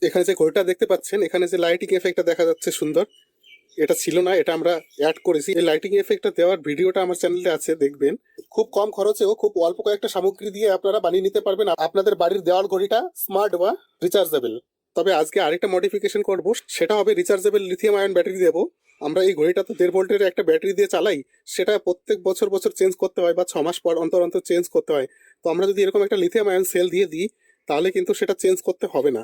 এখানে যে ঘড়িটা দেখতে পাচ্ছেন, এখানে যে লাইটিং এফেক্টটা দেখা যাচ্ছে সুন্দর, এটা ছিল না, এটা আমরা অ্যাড করেছি। এই লাইটিং এফেক্টটা দেওয়ার ভিডিওটা আমার চ্যানেলে আছে, দেখবেন। খুব কম খরচেও খুব অল্প কয়েকটা সামগ্রী দিয়ে আপনারা বানিয়ে নিতে পারবেন আপনাদের বাড়ির দেওয়াল ঘড়িটা স্মার্ট বা রিচার্জেবল। তবে আজকে আরেকটা মডিফিকেশন করব, সেটা হবে রিচার্জেবল লিথিয়াম আয়ন ব্যাটারি দেবো। আমরা এই ঘড়িটা তো 1.5 ভোল্টের একটা ব্যাটারি দিয়ে চালাই, সেটা প্রত্যেক বছর বছর চেঞ্জ করতে হয় বা 6 মাস পর অন্তর অন্তর চেঞ্জ করতে হয়। তো আমরা যদি এরকম একটা লিথিয়াম আয়ন সেল দিয়ে দিই, তাহলে কিন্তু সেটা চেঞ্জ করতে হবে না।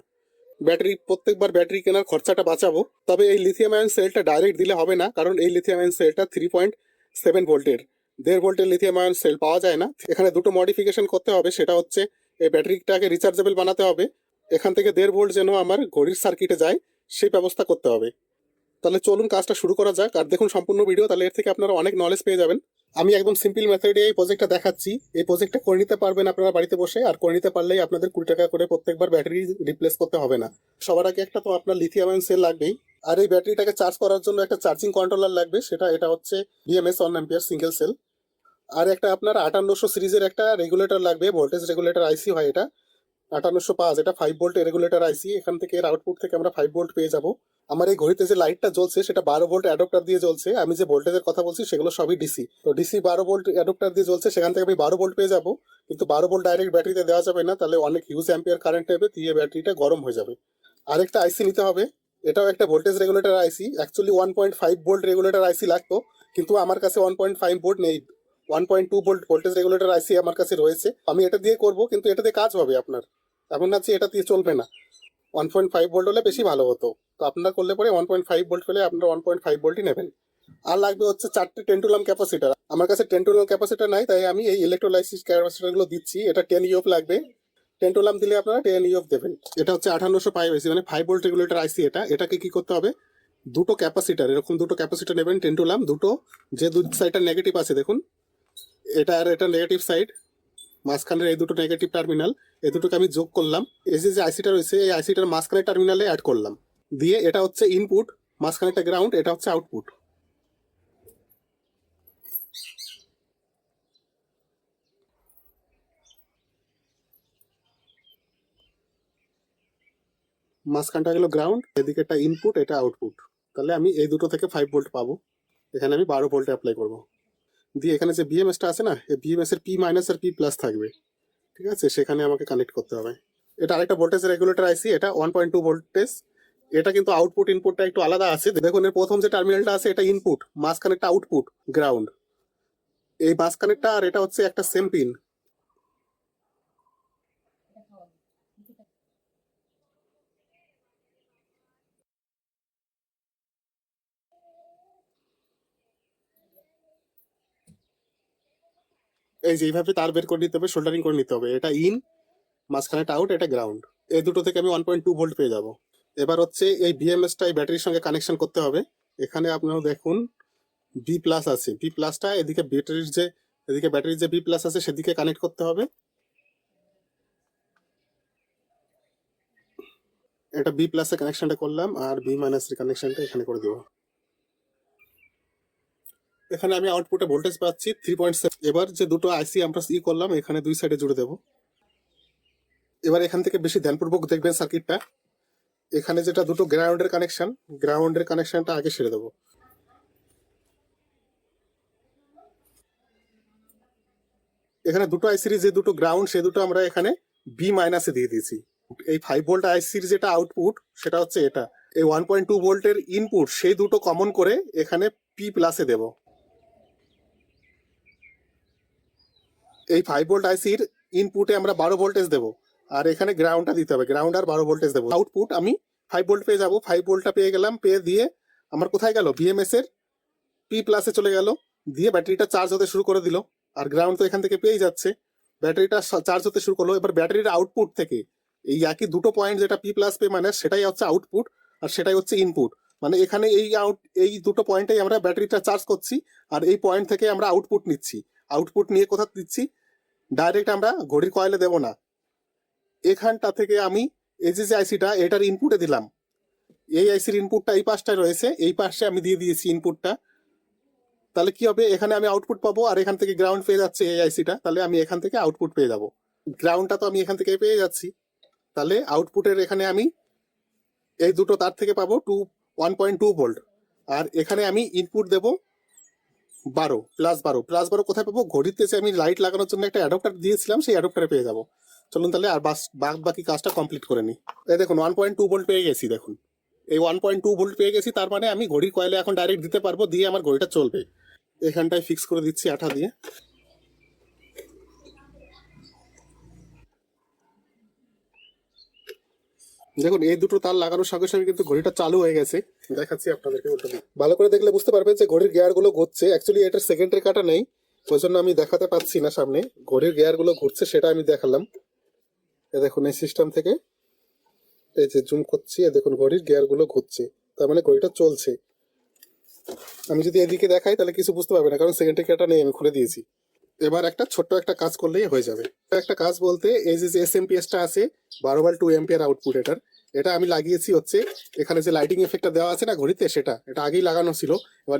প্রত্যেকবার ব্যাটারি কেনার খরচাটা বাঁচাবো। তবে এই লিথিয়াম আয়ন সেলটা ডাইরেক্ট দিলে হবে না, কারণ এই লিথিয়াম আয়ন সেলটা 3.7 ভোল্টের। 1.5 ভোল্টের লিথিয়াম আয়ন সেল পাওয়া যায় না। এখানে দুটো মডিফিকেশন করতে হবে, সেটা হচ্ছে এই ব্যাটারিটাকে রিচার্জেবল বানাতে হবে। এখান থেকে 1.5 ভোল্ট যেন আমার ঘড়ির সার্কিটে যায়, সেই ব্যবস্থা করতে হবে। তাহলে চলুন কাজটা শুরু করা যাক, আর দেখুন সম্পূর্ণ ভিডিও, তাহলে এর থেকে আপনারা অনেক নলেজ পেয়ে যাবেন। আমি একদম সিম্পল মেথডে এই প্রজেক্টটা দেখাচ্ছি। এই প্রজেক্টটা করে নিতে পারবেন আপনারা বাড়িতে বসে, আর করে নিতে পারলেই আপনাদের 20 টাকা করে প্রত্যেকবার ব্যাটারি রিপ্লেস করতে হবে না। সবার আগে একটা তো আপনার লিথিয়াম আয়ন সেল লাগবেই, আর এই ব্যাটারিটাকে চার্জ করার জন্য একটা চার্জিং কন্ট্রোলার লাগবে, এটা হচ্ছে বিএমএস 1 অ্যাম্পিয়ার সিঙ্গেল সেল। আর একটা আপনার 5800 সিরিজের একটা রেগুলেটর লাগবে, ভোল্টেজ রেগুলেটর আইসি হয় এটা। 5805, এটা 5 ভোল্ট রেগুলেটর আইসি। এখান থেকে এর আউটপুট থেকে আমরা 5 ভোল্ট পেয়ে যাব। আমার এই ঘড়িতে যে লাইটটা জ্বলছে সেটা 12 ভোল্ট অ্যাডাপ্টার দিয়ে জ্বলছে। আমি যে ভোল্টেজের কথা বলছি সেগুলো সবই ডিসি, তো ডিসি 12 ভোল্ট অ্যাডাপ্টার দিয়ে জ্বলছে, সেখান থেকে আমি 12 ভোল্ট পেয়ে যাব। কিন্তু 12 ভোল্ট ডাইরেক্ট ব্যাটারিতে দেওয়া যাবে না, তাহলে অনেক হিউজ অ্যাম্পিয়ার কারেন্ট নেবে, দিয়ে ব্যাটারিটা গরম হয়ে যাবে। আরেকটা আইসি নিতে হবে, এটাও একটা ভোল্টেজ রেগুলেটর আইসি। অ্যাকচুয়ালি 1.5 ভোল্ট রেগুলেটর আইসি লাগতো, কিন্তু আমার কাছে 1.5 ভোল্ট নেই। 1.2 ভোল্ট ভোল্টেজ রেগুলেটর আইসি আমার কাছে রয়েছে, আমি এটা দিয়ে করব, কিন্তু এটা দিয়ে কাজ হবে আপনার, এমন না যে এটা দিয়ে চলবে না। 1.5 ভোল্ট হলে বেশি ভালো হতো, তো আপনারা করলে পরে 1.5 ভোল্ট পেলে আপনারা 1.5 ভোল্টই নেবেন। আর লাগবে হচ্ছে 4টে টেন্টুলাম ক্যাপাসিটার। আমার কাছে টেন্টুলাম ক্যাপাসিটার নাই, তাই আমি এই ইলেকট্রোলাইসিস ক্যাপাসিটারগুলো দিচ্ছি। এটা 10 ইউএফ লাগবে, টেন্টুলাম দিলে আপনারা 10 ইউএফ দেবেন। এটা হচ্ছে 5805 আইসি, মানে 5 ভোল্ট রেগুলেটর আইসি। এটাকে কি করতে হবে, দুটো ক্যাপাসিটার, এরকম দুটো ক্যাপাসিটার নেবেন টেন্টুলাম, দুটো। যে দুই সাইডটা নেগেটিভ আছে দেখুন, এটা আর এটা নেগেটিভ সাইড, মাঝখানের এই দুটো নেগেটিভ টার্মিনাল, এই দুটোকে আমি যোগ করলাম। এই যে আইসিটা রয়েছে, এই আইসিটার মাঝখানের টার্মিনালে অ্যাড করলাম, দিয়ে এটা হচ্ছে ইনপুট, মাঝখানে একটা গ্রাউন্ড, এটা হচ্ছে আউটপুট। মাঝখানটা গেল গ্রাউন্ড, এদিকে একটা ইনপুট, এটা আউটপুট। তাহলে আমি এই দুটো থেকে 5 ভোল্ট পাবো। এখানে আমি 12 ভোল্ট অ্যাপ্লাই করবো। দিয়ে এখানে যে বিএমএসটা আছে না, এই বিএমএস এর পি মাইনাস আর পি প্লাস থাকবে, ঠিক আছে, সেখানে আমাকে কানেক্ট করতে হবে। এটা আরেকটা ভোল্টেজ রেগুলেটর আইসি, এটা 1.2 ভোল্টেজ। এটা কিন্তু আউটপুট ইনপুটটা একটু আলাদা আছে। দেখুন এর প্রথম যে টার্মিনালটা আছে এটা ইনপুট, মাঝখানেরটা আউটপুট গ্রাউন্ড। এই মাঝখানেরটা আর এটা হচ্ছে একটা সেম পিন। এই যে এইভাবে তার বের করে নিতে হবে, সোল্ডারিং করে নিতে হবে। এটা ইন, মাঝখানেটা আউট, এটা গ্রাউন্ড। এই দুটো থেকে আমি 1.2 ভোল্ট পেয়ে যাব। এবার হচ্ছে এই বিএমএসটা এই ব্যাটারির সঙ্গে কানেকশন করতে হবে। এখানে আপনারা দেখুন বি প্লাস আছে, বি প্লাসটা এদিকে ব্যাটারির যে বি প্লাস আছে সেদিকে কানেক্ট করতে হবে। এটা বি প্লাসের কানেকশনটা করলাম, আর বি মাইনাসের কানেকশনটা এখানে করে দেবো। এখানে আমি আউটপুটে ভোল্টেজ পাচ্ছি 3.7। এবার যে দুটো আইসি আমরা করলাম, এখানে দুই সাইডে জুড়ে দেবো। এবার এখান থেকে বেশি ধ্যানপূর্বক দেখবেন সার্কিটটা। এখানে যেটা দুটো গ্রাউন্ডের কানেকশনটা আগে সেরে দেবো। এখানে দুটো আইসির যে দুটো গ্রাউন্ড, সে দুটো আমরা এখানে বি মাইনাসে দিয়ে দিয়েছি। এই 5 ভোল্ট আইসির যেটা আউটপুট, সেটা হচ্ছে এটা। এই 1.2 ভোল্টের ইনপুট, সেই দুটো কমন করে এখানে পি প্লাসে দেব। এই 5 ভোল্ট আইসির ইনপুটে আমরা 12 ভোল্টেজ দেবো, আর এখানে গ্রাউন্ডটা দিতে হবে, গ্রাউন্ড আর 12 ভোল্টেজ দেবো। আউটপুট আমি 5 ভোল্ট পেয়ে যাবো। 5 ভোল্টটা পেয়ে গেলাম, পেয়ে দিয়ে আমার কোথায় গেল, বিএমএস এর পি প্লাসে চলে গেল, দিয়ে ব্যাটারিটা চার্জ হতে শুরু করে দিল। আর গ্রাউন্ড তো এখান থেকে পেয়ে যাচ্ছে, ব্যাটারিটা চার্জ হতে শুরু করলো। এবার ব্যাটারির আউটপুট থেকে এই একই দুটো পয়েন্ট, যেটা পি প্লাস পে মাইনাস, সেটাই হচ্ছে আউটপুট, আর সেটাই হচ্ছে ইনপুট। মানে এখানে এই দুটো পয়েন্টেই আমরা ব্যাটারিটা চার্জ করছি, আর এই পয়েন্ট থেকে আমরা আউটপুট নিচ্ছি। আউটপুট নিয়ে কোথা দিচ্ছি, ডাইরেক্ট আমরা ঘড়ির কয়েলে দেবো না। এখানটা থেকে আমি এই যে আইসিটা, এটার ইনপুটে দিলাম। এই আইসির ইনপুটটা এই পাশটায় রয়েছে, এই পাশে আমি দিয়ে দিয়েছি ইনপুটটা। তাহলে কি হবে, এখানে আমি আউটপুট পাবো, আর এখান থেকে গ্রাউন্ড পেয়ে যাচ্ছে এই আইসিটা, তাহলে আমি এখান থেকে আউটপুট পেয়ে যাবো। গ্রাউন্ডটা তো আমি এখান থেকে পেয়ে যাচ্ছি, তাহলে আউটপুটের এখানে আমি এই দুটো তার থেকে পাবো 1.2 ভোল্ট। আর এখানে আমি ইনপুট দেব 12 +12 কোথায় পাবো? ঘড়িতে যে আমি লাইট লাগানোর জন্য একটা অ্যাডাপ্টার দিয়েছিলাম, সেই অ্যাডাপ্টারে পেয়ে যাবো। চলুন তাহলে আর বাকি কাজটা কমপ্লিট করে নিই। এই দেখুন 1.2 ভোল্ট পেয়ে গেছি। দেখুন এই 1.2 ভোল্ট পেয়ে গেছি, তার মানে আমি ঘড়ির কয়েলে এখন ডাইরেক্ট দিতে পারবো, দিয়ে আমার ঘড়িটা চলবে। এখানটায় ফিক্স করে দিচ্ছি আঠা দিয়ে। দেখুন এই দুটো তার লাগানোর সঙ্গে সঙ্গে কিন্তু ঘড়িটা চালু হয়ে গেছে। দেখাচ্ছি আপনাদেরকে, উল্টো দিক ভালো করে দেখলে বুঝতে পারবেন যে ঘড়ির গিয়ার গুলো ঘুরছে। অ্যাকচুয়ালি এটা সেকেন্ডের কাটা নেই, ওই জন্য আমি দেখাতে পাচ্ছি না সামনে। ঘড়ির গিয়ার গুলো ঘুরছে সেটা আমি দেখালাম। দেখুন এই সিস্টেম থেকে এই যে জুম করছি, দেখুন ঘড়ির গিয়ার গুলো ঘুরছে, তার মানে ঘড়িটা চলছে। আমি যদি এদিকে দেখাই তাহলে কিছু বুঝতে পারবে না, কারণ সেকেন্ডের কাটা নেই, আমি খুলে দিয়েছি। এবার একটা ছোট্ট একটা কাজ করলেই হয়ে যাবে। একটা কাজ বলতে এই যে এসএমপিএসটা আছে 12 ভোল্ট 2 অ্যাম্পিয়ার আউটপুট, এটা আমি লাগিয়েছি হচ্ছে এখানে যে লাইটিং এফেক্টটা দেওয়া আছে না ঘড়িতে, এটা আগেই লাগানো ছিল। এবার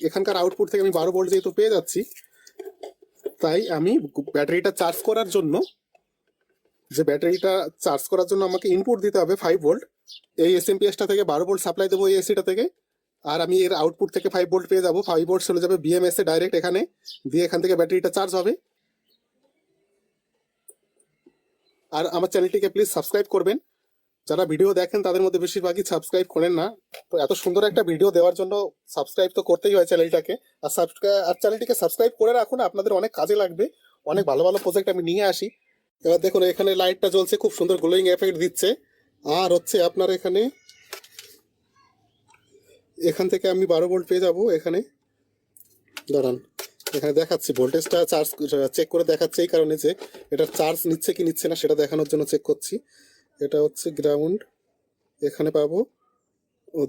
এখানকার আউটপুট থেকে আমি 12 ভোল্ট যেহেতু পেয়ে যাচ্ছি, তাই আমি ব্যাটারিটা চার্জ করার জন্য আমাকে ইনপুট দিতে হবে 5 ভোল্ট। এই এসএমপিএসটা থেকে 12 ভোল্ট সাপ্লাই দেবো এই এসিটা থেকে, আর আমি এর আউটপুট থেকে 5 ভোল্ট পেয়ে যাবো। 5 ভোল্ট চলে যাবে বিএমএস এ ডাইরেক্ট এখানে, দিয়ে এখান থেকে ব্যাটারিটা চার্জ হবে। আর আমার চ্যানেলটিকে প্লিজ সাবস্ক্রাইব করবেন। যারা ভিডিও দেখেন তাদের মধ্যে বেশিরভাগই সাবস্ক্রাইব করেন না, তো এত সুন্দর একটা ভিডিও দেওয়ার জন্য সাবস্ক্রাইব তো করতেই হয় চ্যানেলটাকে। আর চ্যানেলটিকে সাবস্ক্রাইব করে রাখুন, আপনাদের অনেক কাজে লাগবে। অনেক ভালো ভালো প্রজেক্ট আমি নিয়ে আসি। এবার দেখুন এখানে লাইটটা জ্বলছে, খুব সুন্দর গ্লোয়িং এফেক্ট দিচ্ছে। আর হচ্ছে আপনার এখান থেকে আমি 12 ভোল্ট পেয়ে যাব। এখানে দাঁড়ান, এখানে দেখাচ্ছি ভোল্টেজটা চার্জ চেক করে দেখাচ্ছে, এই কারণে যে এটা চার্জ নিচ্ছে কি নিচ্ছে না সেটা দেখানোর জন্য চেক করছি। এটা হচ্ছে গ্রাউন্ড, এখানে পাবো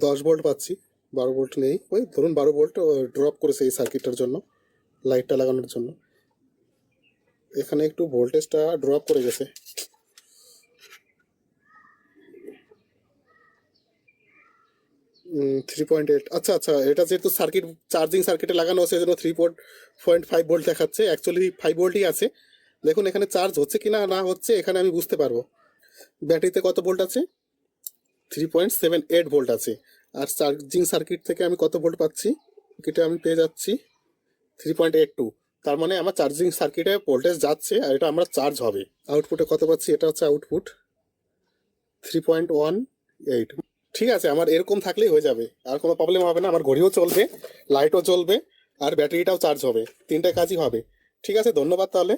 10 ভোল্ট পাচ্ছি, 12 ভোল্ট নেই। ওই ধরুন 12 ভোল্ট ড্রপ করেছে এই সার্কিটটার জন্য, লাইটটা লাগানোর জন্য। এখানে একটু ভোল্টেজটা ড্রপ করে গেছে। 3.8, আচ্ছা আচ্ছা, এটা যেহেতু চার্জিং সার্কিটে লাগানো আছে, জন্য 3.5 ভোল্ট দেখাচ্ছে। অ্যাকচুয়ালি 5 ভোল্টই আছে। দেখুন এখানে চার্জ হচ্ছে কি না না হচ্ছে এখানে আমি বুঝতে পারবো। ব্যাটারিতে কত ভোল্ট আছে? 3.78 ভোল্ট আছে। আর চার্জিং সার্কিট থেকে আমি কত ভোল্ট পাচ্ছি? এটা আমি পেয়ে যাচ্ছি 3.82। তার মানে আমার চার্জিং সার্কিটে ভোল্টেজ যাচ্ছে, আর এটা আমরা চার্জ হবে। আউটপুটে কত পাচ্ছি? এটা হচ্ছে আউটপুট 3.18। ঠিক আছে, আমার এরকম থাকলেই হয়ে যাবে, আর কোনো প্রবলেম হবে না। আমার ঘড়িও চলবে, লাইটও জ্বলবে, আর ব্যাটারিটাও চার্জ হবে, তিনটে কাজই হবে। ঠিক আছে, ধন্যবাদ তাহলে।